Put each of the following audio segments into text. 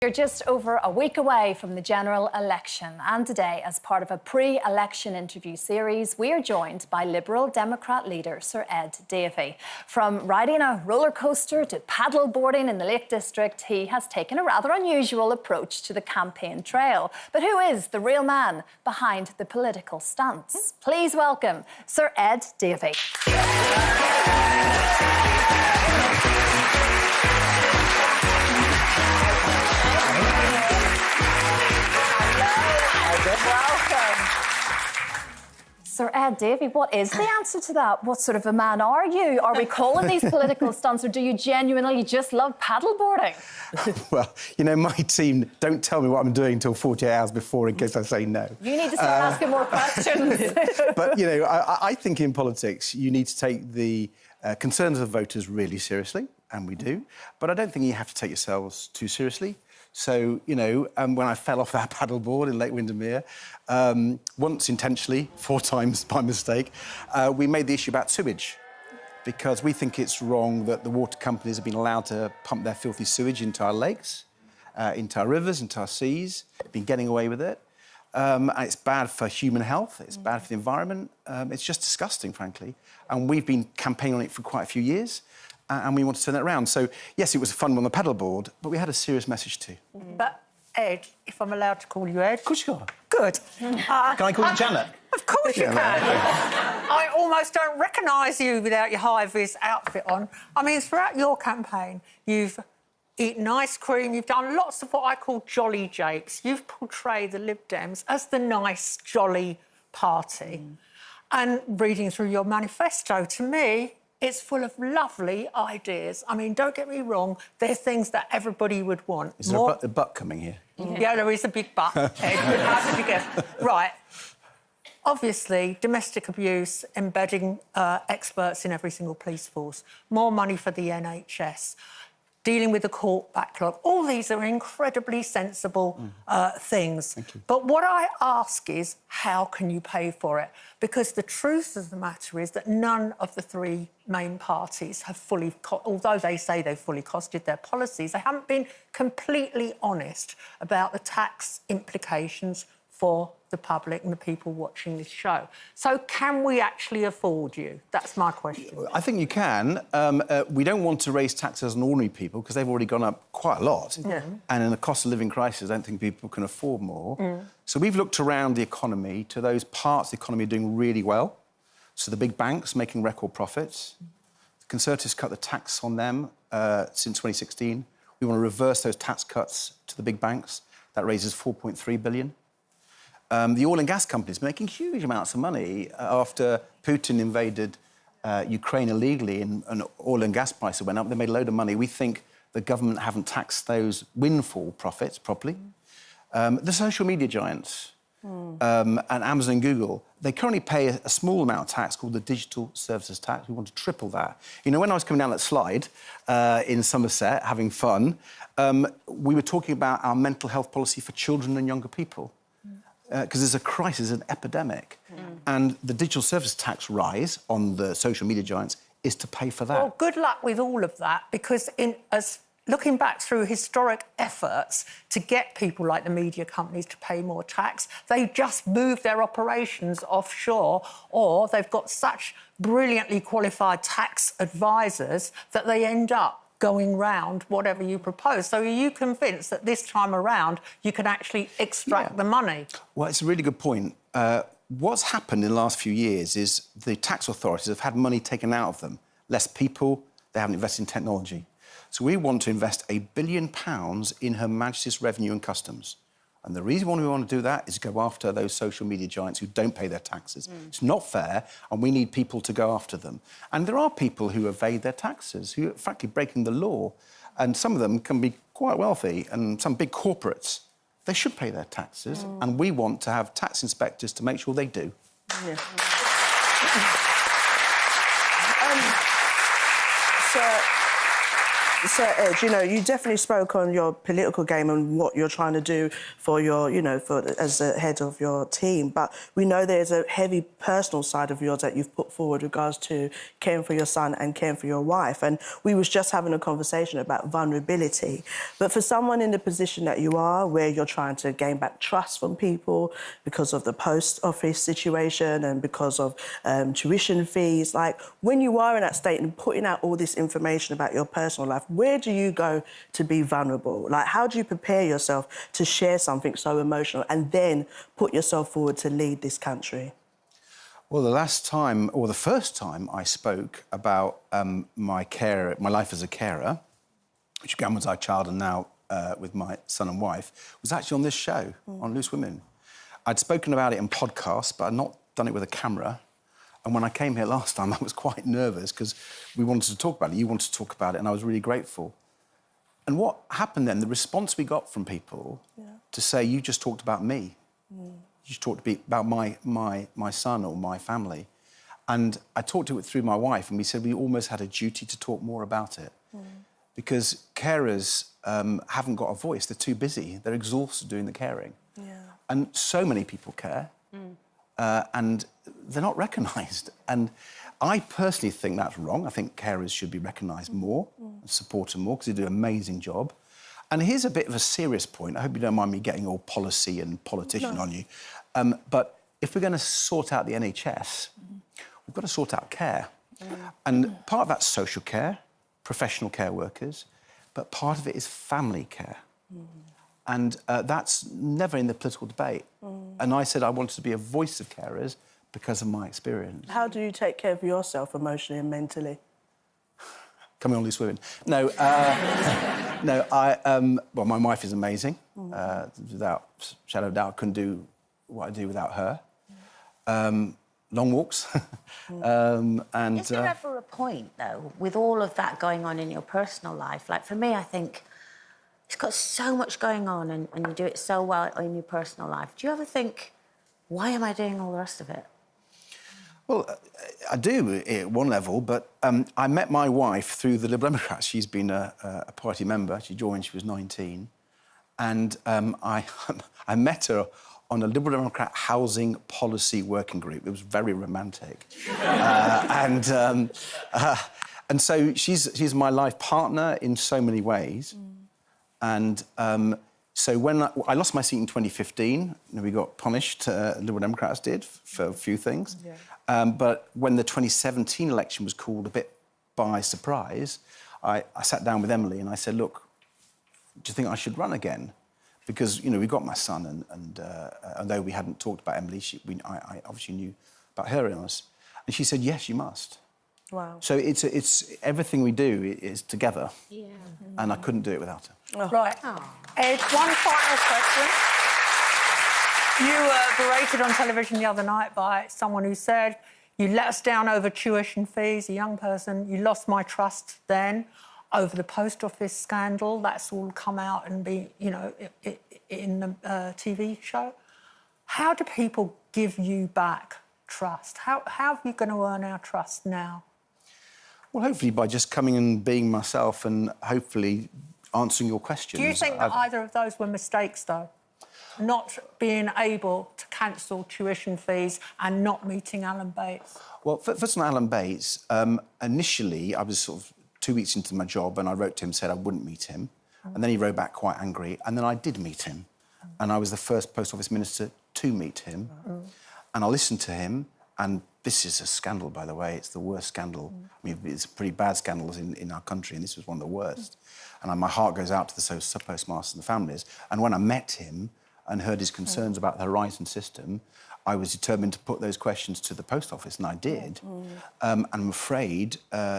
You're just over a week away from the general election, and today, as part of a pre-election interview series, we are joined by Liberal Democrat leader Sir Ed Davey. From riding a roller coaster to paddle boarding in the Lake District, he has taken a rather unusual approach to the campaign trail. But who is the real man behind the political stunts? Please welcome Sir Ed Davey. Welcome. Sir Ed Davey, what is the answer to that? What sort of a man are you? Are we calling these political stunts, or do you genuinely just love paddleboarding? Well, you know, my team don't tell me what I'm doing until 48 hours before in case I say no. You need to start asking more questions. But, you know, I think in politics you need to take the concerns of voters really seriously, and we do. But I don't think you have to take yourselves too seriously. So, you know, when I fell off that paddleboard in Lake Windermere, once intentionally, 4 times by mistake, we made the issue about sewage, because we think it's wrong that the water companies have been allowed to pump their filthy sewage into our lakes, into our rivers, into our seas, been getting away with it. And it's bad for human health, it's bad for the environment, it's just disgusting, frankly. And we've been campaigning on it for quite a few years. And we want to turn that around. So, yes, it was fun on the paddleboard, but we had a serious message too. But, Ed, if I'm allowed to call you Ed... Of course you are. Good. Can I call you Janet? Of course you can. I almost don't recognise you without your high-vis outfit on. I mean, throughout your campaign, you've eaten ice cream, you've done lots of what I call jolly japes. You've portrayed the Lib Dems as the nice, jolly party. And reading through your manifesto, to me, it's full of lovely ideas. I mean, don't get me wrong, they're things that everybody would want. Is there a butt coming here? Yeah, there is a big butt, Ed. How did you guess? Right. Obviously, domestic abuse, embedding experts in every single police force, more money for the NHS, dealing with the court backlog. All these are incredibly sensible things. Thank you. But what I ask is, how can you pay for it? Because the truth of the matter is that none of the 3 main parties have fully, although they say they've fully costed their policies, they haven't been completely honest about the tax implications for the public and the people watching this show. So can we actually afford you? That's my question. I think you can. We don't want to raise taxes on ordinary people because they've already gone up quite a lot. Yeah. And in a cost of living crisis, I don't think people can afford more. So we've looked around the economy to those parts of the economy doing really well. So the big banks making record profits. The Conservatives cut the tax on them since 2016. We want to reverse those tax cuts to the big banks. That raises $4.3 billion. The oil and gas companies making huge amounts of money after Putin invaded Ukraine illegally and oil and gas prices went up. They made a load of money. We think the government haven't taxed those windfall profits properly. The social media giants and Amazon and Google, they currently pay a small amount of tax called the digital services tax. We want to triple that. You know, when I was coming down that slide in Somerset, having fun, we were talking about our mental health policy for children and younger people. Because there's a crisis, an epidemic. And the digital service tax rise on the social media giants is to pay for that. Well, good luck with all of that, because looking back through historic efforts to get people like the media companies to pay more tax, they just move their operations offshore, or they've got such brilliantly qualified tax advisors that they end up going round whatever you propose. So are you convinced that this time around you can actually extract the money? Well, it's a really good point. What's happened in the last few years is the tax authorities have had money taken out of them. Less people, they haven't invested in technology. So we want to invest £1 billion in Her Majesty's Revenue and Customs. And the reason why we want to do that is go after those social media giants who don't pay their taxes. It's not fair, and we need people to go after them. And there are people who evade their taxes, who are, frankly, breaking the law. And some of them can be quite wealthy, and some big corporates, they should pay their taxes, and we want to have tax inspectors to make sure they do. Yeah. So, Ed, you know, you definitely spoke on your political game and what you're trying to do for your, you know, as the head of your team. But we know there's a heavy personal side of yours that you've put forward regards to caring for your son and caring for your wife. And we was just having a conversation about vulnerability. But for someone in the position that you are, where you're trying to gain back trust from people because of the post office situation and because of tuition fees, like when you are in that state and putting out all this information about your personal life, where do you go to be vulnerable? Like, how do you prepare yourself to share something so emotional and then put yourself forward to lead this country? Well, the first time I spoke about my life as a carer, which began with our child and now with my son and wife, was actually on this show, on Loose Women. I'd spoken about it in podcasts, but I'd not done it with a camera. And when I came here last time, I was quite nervous because we wanted to talk about it. You wanted to talk about it, and I was really grateful. And what happened then, the response we got from people to say, you just talked about me. You just talked about my son or my family. And I talked to it through my wife, and we said we almost had a duty to talk more about it. Because carers haven't got a voice. They're too busy. They're exhausted doing the caring. And so many people care. And they're not recognised. And I personally think that's wrong. I think carers should be recognised more and supported more because they do an amazing job. And here's a bit of a serious point. I hope you don't mind me getting all policy and politician on you. But if we're going to sort out the NHS, we've got to sort out care. And part of that's social care, professional care workers, but part of it is family care. And that's never in the political debate. And I said I wanted to be a voice of carers because of my experience. How do you take care of yourself emotionally and mentally? Coming on Loose Women. No, well, my wife is amazing. Without shadow of doubt, I couldn't do what I do without her. Long walks. Is there ever a point, though, with all of that going on in your personal life? Like, for me, I think it's got so much going on and you do it so well in your personal life. Do you ever think, why am I doing all the rest of it? Well, I do at one level, but I met my wife through the Liberal Democrats. She's been a party member. She joined when she was 19. And I met her on a Liberal Democrat housing policy working group. It was very romantic. And so she's my life partner in so many ways. And so when I lost my seat in 2015, we got punished, Liberal Democrats did, for a few things. But when the 2017 election was called a bit by surprise, I sat down with Emily and I said, look, do you think I should run again? Because, you know, we got my son and although we hadn't talked about Emily, I obviously knew about her illness. And she said, yes, you must. Wow. So it's everything we do is together. And I couldn't do it without her. Right. Ed, one final question. You were berated on television the other night by someone who said, you let us down over tuition fees, a young person. You lost my trust then over the post office scandal. That's all come out and be, you know, in the TV show. How do people give you back trust? How are you going to earn our trust now? Well, hopefully by just coming and being myself and hopefully answering your questions. Do you think that either of those were mistakes, though? Not being able to cancel tuition fees and not meeting Alan Bates? Well, first on Alan Bates, initially I was sort of 2 weeks into my job and I wrote to him, said I wouldn't meet him. And then he wrote back quite angry. And then I did meet him. And I was the first Post Office Minister to meet him. And I listened to him. And this is a scandal, by the way. It's the worst scandal. I mean, it's pretty bad scandals in our country, and this was one of the worst. And my heart goes out to the sub-postmasters and the families. And when I met him and heard his concerns about the Horizon system, I was determined to put those questions to the Post Office, and I did. And I'm afraid,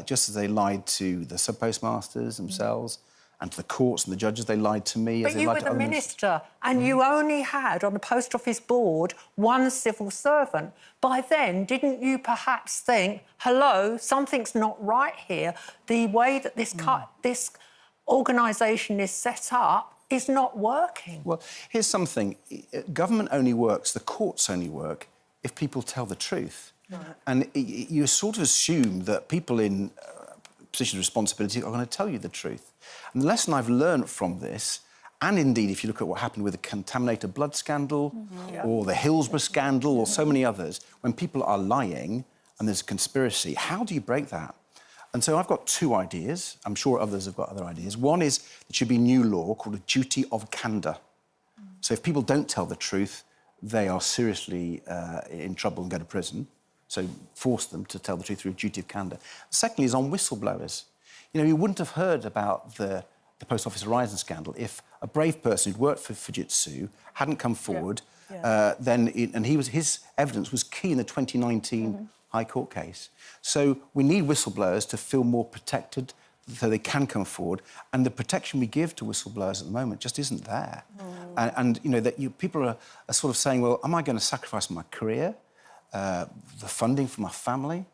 just as they lied to the sub-postmasters themselves and to the courts and the judges, they lied to me. But you were the minister, and you only had on the Post Office board one civil servant. By then, didn't you perhaps think, hello, something's not right here? The way that this organisation is set up is not working. Well, here's something. Government only works, the courts only work, if people tell the truth. And you sort of assume that people in position of responsibility are going to tell you the truth. And the lesson I've learned from this, and indeed if you look at what happened with the contaminated blood scandal or the Hillsborough scandal or so many others, when people are lying and there's a conspiracy, how do you break that? And so I've got two ideas. I'm sure others have got other ideas. One is there should be new law called a duty of candour. So if people don't tell the truth, they are seriously in trouble and go to prison. So force them to tell the truth through a duty of candour. Secondly is on whistleblowers. You know, you wouldn't have heard about the Post Office Horizon scandal if a brave person who'd worked for Fujitsu hadn't come forward. His evidence was key in the 2019 High Court case. So we need whistleblowers to feel more protected so they can come forward. And the protection we give to whistleblowers at the moment just isn't there. And you know, people are sort of saying, well, am I going to sacrifice my career, the funding for my family?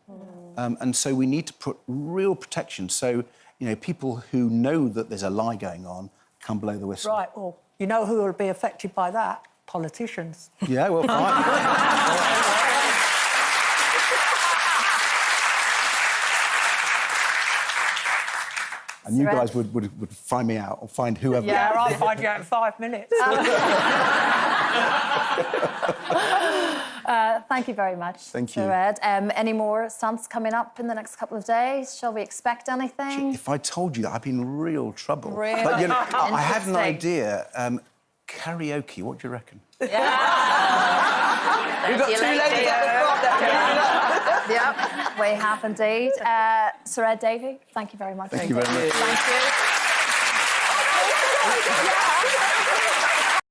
And so we need to put real protection so, you know, people who know that there's a lie going on can blow the whistle. Right, well, you know who will be affected by that? Politicians. Yeah, well, fine. And you guys would find me out or find whoever. Yeah, I'll find you out in 5 minutes. Thank you very much, Thank you. Sir Ed. Any more stunts coming up in the next couple of days? Shall we expect anything? If I told you that, I'd be in real trouble. Really? But, you know, I had an idea. Karaoke, what do you reckon? We've got 2 ladies at the front. Yep, we have indeed. Sir Ed Davey, thank you very much. Thank you very much. Thank you.